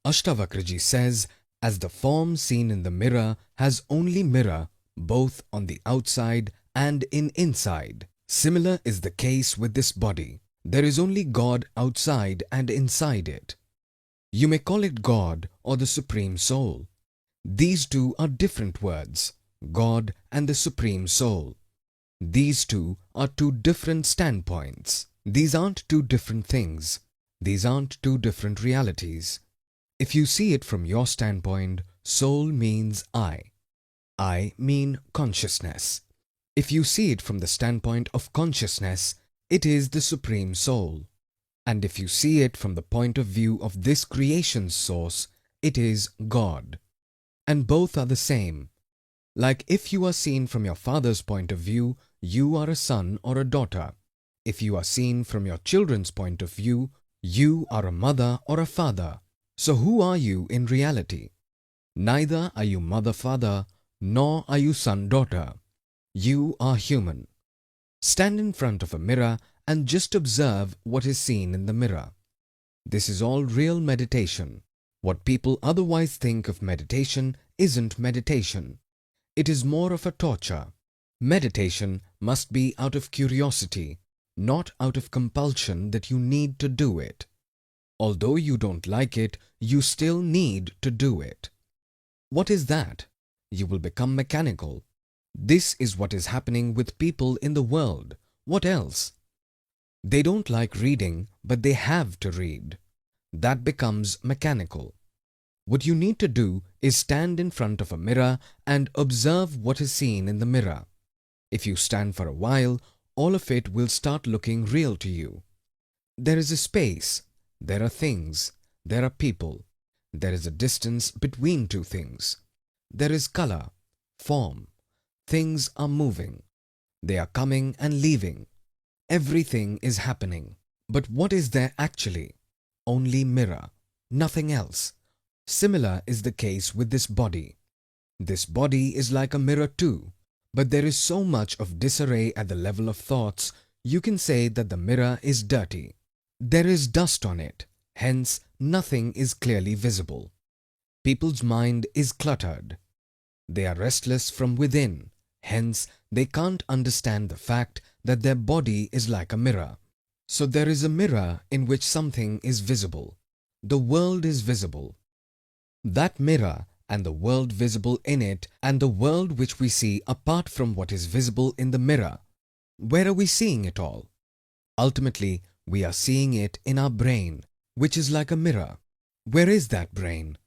ASHTAVAKRA Ji says, as the form seen in the mirror has only mirror both on the outside and in inside, similar is the case with this body. There is only God outside and inside it. You may call it God or the Supreme Soul. These two are different words, God and the Supreme Soul. These two are two different standpoints. These aren't two different things. These aren't two different realities. If you see it from your standpoint, soul means I. I mean consciousness. If you see it from the standpoint of consciousness, it is the Supreme Soul. And if you see it from the point of view of this creation's source, it is God. And both are the same. Like if you are seen from your father's point of view, you are a son or a daughter. If you are seen from your children's point of view, you are a mother or a father. So who are you in reality? Neither are you mother-father, nor are you son-daughter. You are human. Stand in front of a mirror and just observe what is seen in the mirror. This is all real meditation. What people otherwise think of meditation isn't meditation. It is more of a torture. Meditation must be out of curiosity, not out of compulsion that you need to do it. Although you don't like it, you still need to do it. What is that? You will become mechanical. This is what is happening with people in the world. What else? They don't like reading, but they have to read. That becomes mechanical. What you need to do is stand in front of a mirror and observe what is seen in the mirror. If you stand for a while, all of it will start looking real to you. There is a space, there are things, there are people, there is a distance between two things. There is color, form, things are moving, they are coming and leaving. Everything is happening. But what is there actually? Only mirror, nothing else. Similar is the case with this body. This body is like a mirror too, but there is so much of disarray at the level of thoughts, you can say that the mirror is dirty. There is dust on it, hence nothing is clearly visible. People's mind is cluttered. They are restless from within, hence they can't understand the fact that their body is like a mirror. So there is a mirror in which something is visible. The world is visible. That mirror and the world visible in it and the world which we see apart from what is visible in the mirror, where are we seeing it all? Ultimately, we are seeing it in our brain, which is like a mirror. Where is that brain?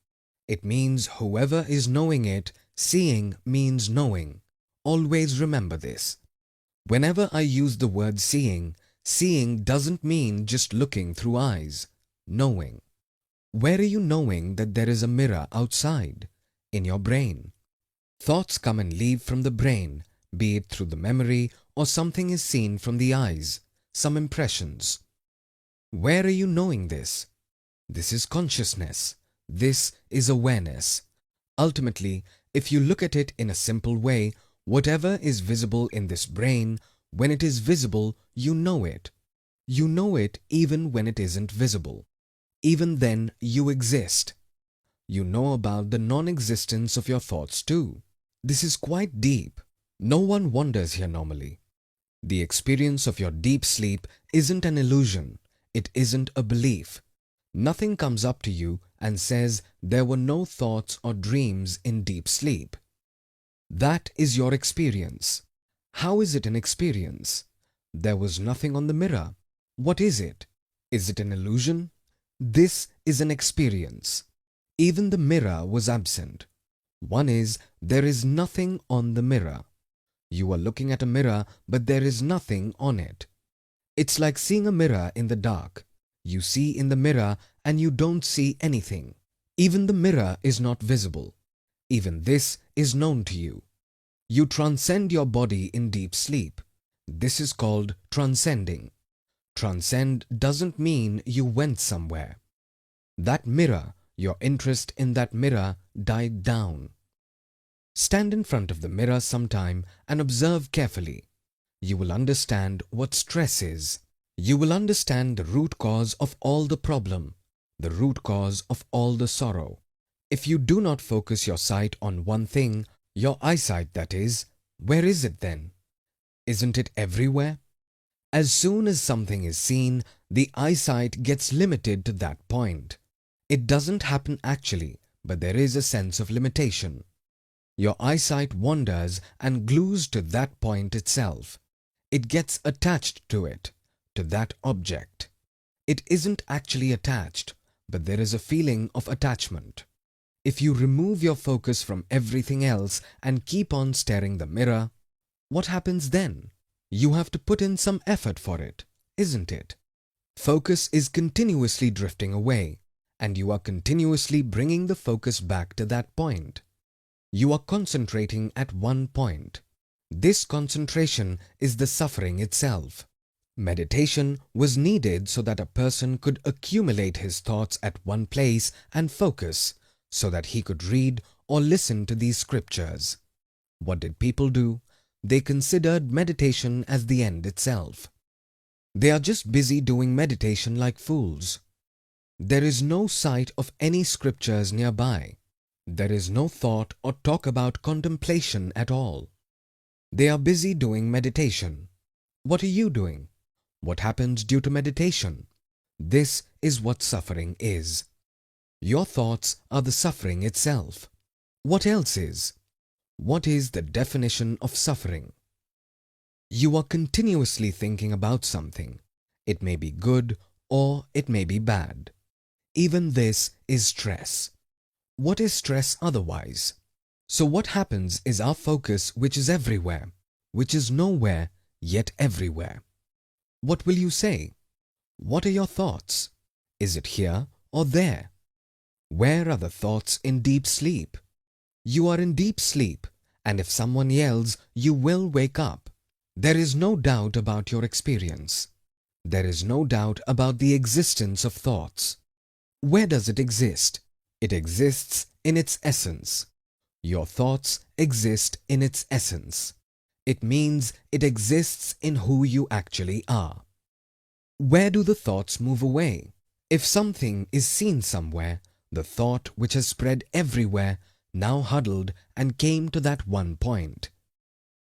It means whoever is knowing it, seeing means knowing. Always remember this. Whenever I use the word seeing, seeing doesn't mean just looking through eyes. Knowing. Where are you knowing that there is a mirror outside? In your brain. Thoughts come and leave from the brain, be it through the memory or something is seen from the eyes, some impressions. Where are you knowing this? This is consciousness. This is awareness. Ultimately, if you look at it in a simple way, whatever is visible in this brain, when it is visible, you know it. You know it even when it isn't visible. Even then, you exist. You know about the non-existence of your thoughts too. This is quite deep. No one wonders here normally. The experience of your deep sleep isn't an illusion. It isn't a belief. Nothing comes up to you and says there were no thoughts or dreams in deep sleep. That is your experience. How is it an experience? There was nothing on the mirror. What is it? Is it an illusion? This is an experience. Even the mirror was absent. One is, there is nothing on the mirror. You are looking at a mirror, but there is nothing on it. It's like seeing a mirror in the dark. You see in the mirror and you don't see anything. Even the mirror is not visible. Even this is known to you. You transcend your body in deep sleep. This is called transcending. Transcend doesn't mean you went somewhere. That mirror, your interest in that mirror died down. Stand in front of the mirror sometime and observe carefully. You will understand what stress is. You will understand the root cause of all the problem. the root cause of all the sorrow. If you do not focus your sight on one thing, your eyesight that is, where is it then? Isn't it everywhere? As soon as something is seen, the eyesight gets limited to that point. It doesn't happen actually, but there is a sense of limitation. Your eyesight wanders and glues to that point itself. It gets attached to it, to that object. It isn't actually attached, but there is a feeling of attachment. If you remove your focus from everything else and keep on staring the mirror, what happens then? You have to put in some effort for it, isn't it? Focus is continuously drifting away, and you are continuously bringing the focus back to that point. You are concentrating at one point. This concentration is the suffering itself. Meditation was needed so that a person could accumulate his thoughts at one place and focus, so that he could read or listen to these scriptures. What did people do? They considered meditation as the end itself. They are just busy doing meditation like fools. There is no sight of any scriptures nearby. There is no thought or talk about contemplation at all. They are busy doing meditation. What are you doing? What happens due to meditation? This is what suffering is. Your thoughts are the suffering itself. What else is? What is the definition of suffering? You are continuously thinking about something. It may be good or it may be bad. Even this is stress. What is stress otherwise? So what happens is our focus, which is everywhere, which is nowhere, yet everywhere. What will you say? What are your thoughts? Is it here or there? Where are the thoughts in deep sleep? You are in deep sleep, and if someone yells, you will wake up. There is no doubt about your experience. There is no doubt about the existence of thoughts. Where does it exist? It exists in its essence. Your thoughts exist in its essence. It means it exists in who you actually are. Where do the thoughts move away? If something is seen somewhere, the thought which has spread everywhere now huddled and came to that one point.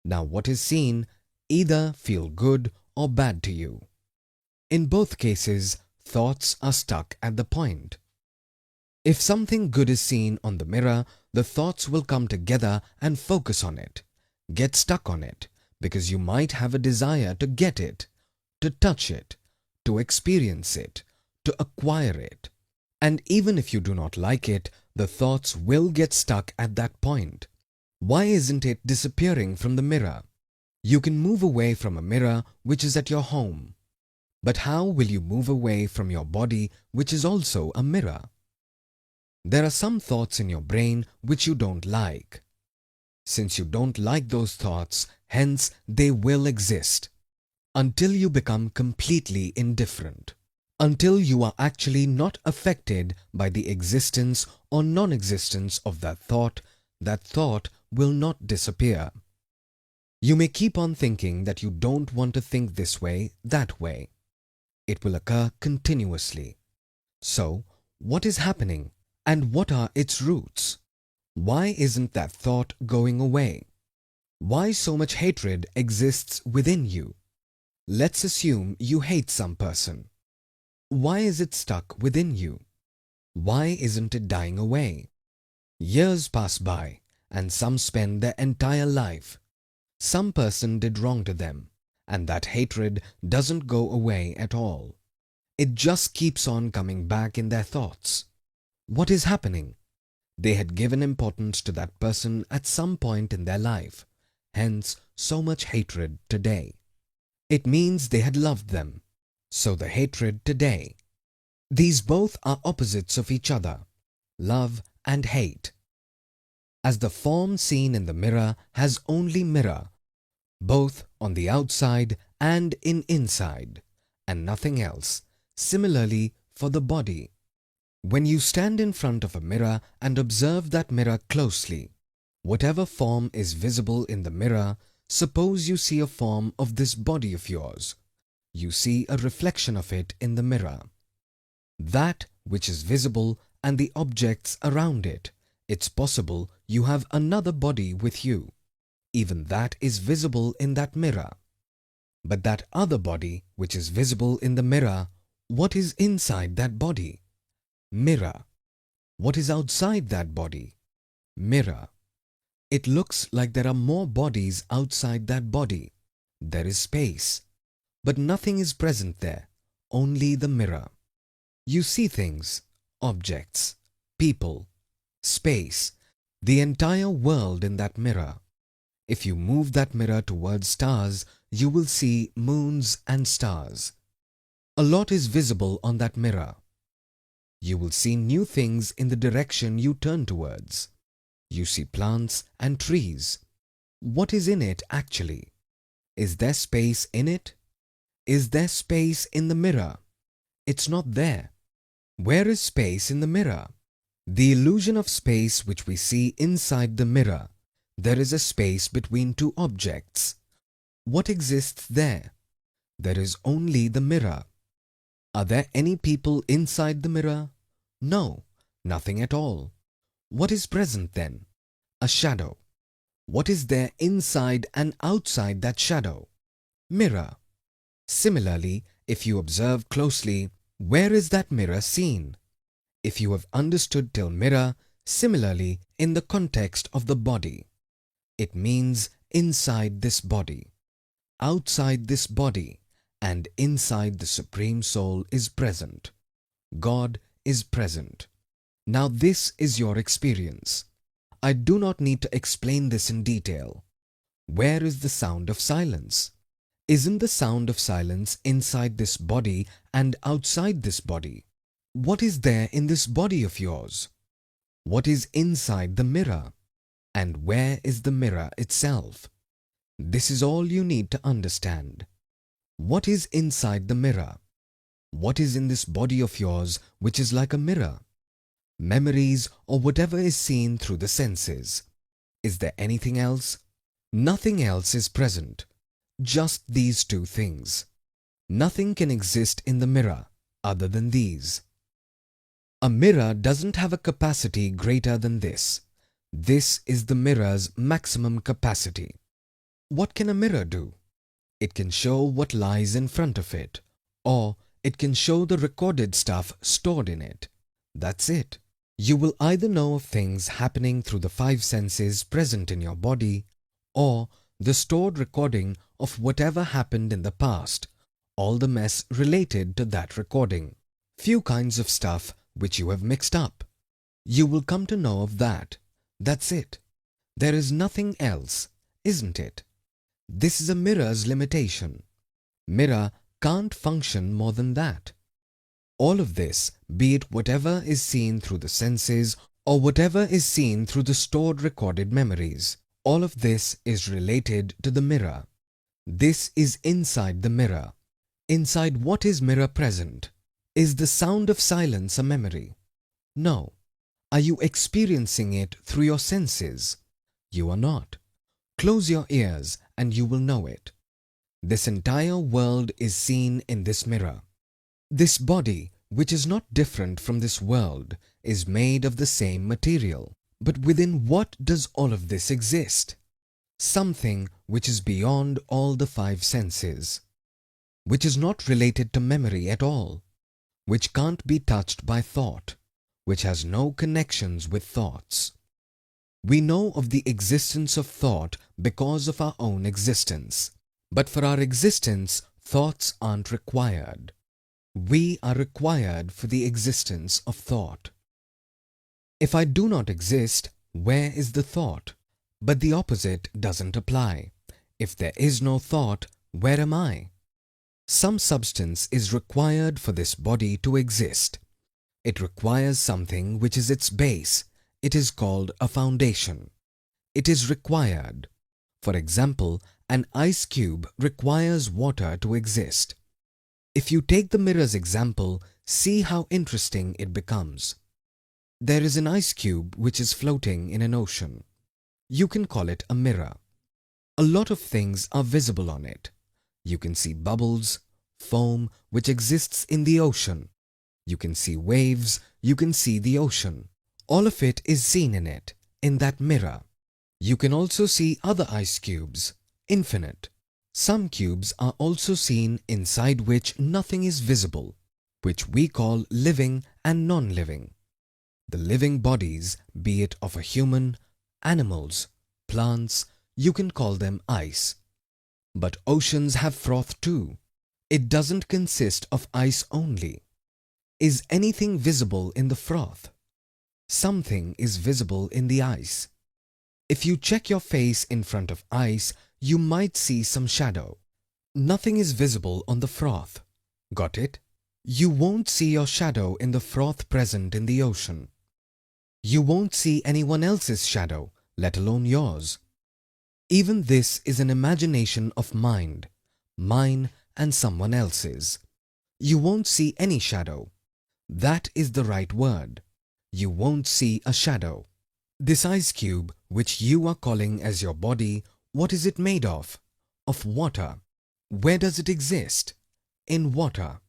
Now what is seen either feel good or bad to you. In both cases, thoughts are stuck at the point. If something good is seen on the mirror, the thoughts will come together and focus on it, get stuck on it, because you might have a desire to get it, to touch it, to experience it, to acquire it. And even if you do not like it, the thoughts will get stuck at that point. Why isn't it disappearing from the mirror? You can move away from a mirror which is at your home. But how will you move away from your body which is also a mirror? There are some thoughts in your brain which you don't like. Since you don't like those thoughts, hence they will exist until you become completely indifferent, until you are actually not affected by the existence or non-existence of that thought will not disappear. You may keep on thinking that you don't want to think this way, that way. It will occur continuously. So, what is happening? And what are its roots? Why isn't that thought going away? Why so much hatred exists within you? Let's assume you hate some person. Why is it stuck within you? Why isn't it dying away? Years pass by, and some spend their entire life. Some person did wrong to them, and that hatred doesn't go away at all. It just keeps on coming back in their thoughts. What is happening? They had given importance to that person at some point in their life, hence so much hatred today. It means they had loved them, so the hatred today. These both are opposites of each other, love and hate. As the form seen in the mirror has only mirror, both on the outside and in inside, and nothing else, similarly for the body. When you stand in front of a mirror and observe that mirror closely, whatever form is visible in the mirror, suppose you see a form of this body of yours. You see a reflection of it in the mirror. That which is visible, and the objects around it, it's possible you have another body with you. Even that is visible in that mirror. But that other body which is visible in the mirror, what is inside that body? Mirror. What is outside that body? Mirror. It looks like there are more bodies outside that body. There is space. But nothing is present there, only the mirror. You see things, objects, people, space, the entire world in that mirror. If you move that mirror towards stars, you will see moons and stars. A lot is visible on that mirror. You will see new things in the direction you turn towards. You see plants and trees. What is in it actually? Is there space in it? Is there space in the mirror? It's not there. Where is space in the mirror? The illusion of space which we see inside the mirror. There is a space between two objects. What exists there? There is only the mirror. Are there any people inside the mirror? No, nothing at all. What is present then? A shadow. What is there inside and outside that shadow? Mirror. Similarly, if you observe closely, where is that mirror seen? If you have understood till mirror, similarly in the context of the body, it means inside this body, outside this body, and inside the Supreme Soul is present. God is present. Now this is your experience. I do not need to explain this in detail. Where is the sound of silence? Isn't the sound of silence inside this body and outside this body? What is there in this body of yours? What is inside the mirror? And where is the mirror itself? This is all you need to understand. What is inside the mirror? What is in this body of yours which is like a mirror? Memories or whatever is seen through the senses. Is there anything else? Nothing else is present. Just these two things. Nothing can exist in the mirror other than these. A mirror doesn't have a capacity greater than this. This is the mirror's maximum capacity. What can a mirror do? It can show what lies in front of it, or it can show the recorded stuff stored in it. That's it. You will either know of things happening through the five senses present in your body, or the stored recording of whatever happened in the past, all the mess related to that recording. Few kinds of stuff which you have mixed up. You will come to know of that. That's it. There is nothing else, isn't it? This is a mirror's limitation. Mirror can't function more than that. All of this, be it whatever is seen through the senses or whatever is seen through the stored recorded memories, all of this is related to the mirror. This is inside the mirror. Inside what is mirror present? Is the sound of silence a memory? No. Are you experiencing it through your senses? You are not. Close your ears and you will know it. This entire world is seen in this mirror. This body, which is not different from this world, is made of the same material. But within what does all of this exist? Something which is beyond all the five senses, which is not related to memory at all, which can't be touched by thought, which has no connections with thoughts. We know of the existence of thought because of our own existence. But for our existence, thoughts aren't required. We are required for the existence of thought. If I do not exist, where is the thought? But the opposite doesn't apply. If there is no thought, where am I? Some substance is required for this body to exist. It requires something which is its base. It is called a foundation. It is required. For example, an ice cube requires water to exist. If you take the mirror's example, see how interesting it becomes. There is an ice cube which is floating in an ocean. You can call it a mirror. A lot of things are visible on it. You can see bubbles, foam which exists in the ocean. You can see waves, you can see the ocean. All of it is seen in it, in that mirror. You can also see other ice cubes, infinite. Some cubes are also seen inside which nothing is visible, which we call living and non-living. The living bodies, be it of a human, animals, plants, you can call them ice. But oceans have froth too. It doesn't consist of ice only. Is anything visible in the froth? Something is visible in the ice. If you check your face in front of ice, you might see some shadow. Nothing is visible on the froth. Got it? You won't see your shadow in the froth present in the ocean. You won't see anyone else's shadow, let alone yours. Even this is an imagination of mind, mine and someone else's. You won't see any shadow. That is the right word. You won't see a shadow. This ice cube, which you are calling as your body, what is it made of? Of water. Where does it exist? In water.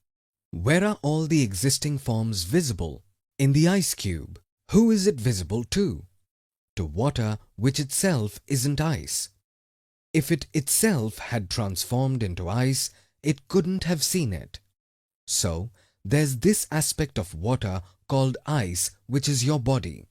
Where are all the existing forms visible? In the ice cube. Who is it visible to? To water, which itself isn't ice. If it itself had transformed into ice, it couldn't have seen it. So, there's this aspect of water called ice, which is your body.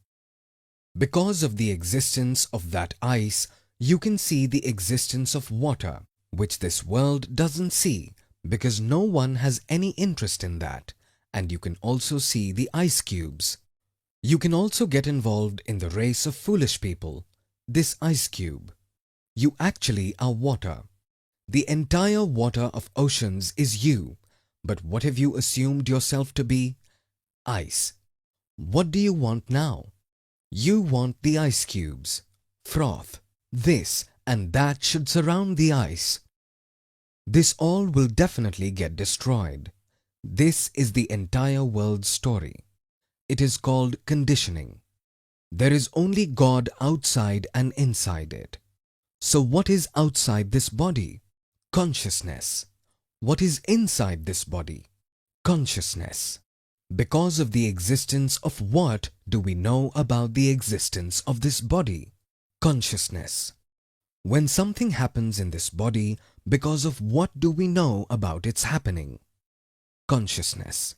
Because of the existence of that ice, you can see the existence of water, which this world doesn't see, because no one has any interest in that, and you can also see the ice cubes. You can also get involved in the race of foolish people, this ice cube. You actually are water. The entire water of oceans is you, but what have you assumed yourself to be? Ice. What do you want now? You want the ice cubes, froth. This and that should surround the ice. This all will definitely get destroyed. This is the entire world's story. It is called conditioning. There is only God outside and inside it. So what is outside this body? Consciousness. What is inside this body? Consciousness. Because of the existence of what do we know about the existence of this body? Consciousness. When something happens in this body, because of what do we know about its happening? Consciousness.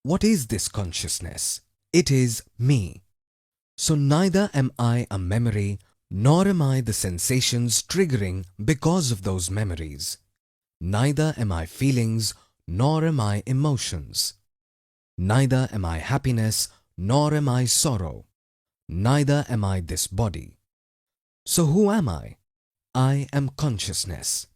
What is this consciousness? It is me. So neither am I a memory, nor am I the sensations triggering because of those memories. Neither am I feelings, nor am I emotions. Neither am I happiness, nor am I sorrow. Neither am I this body. So who am I? I am consciousness.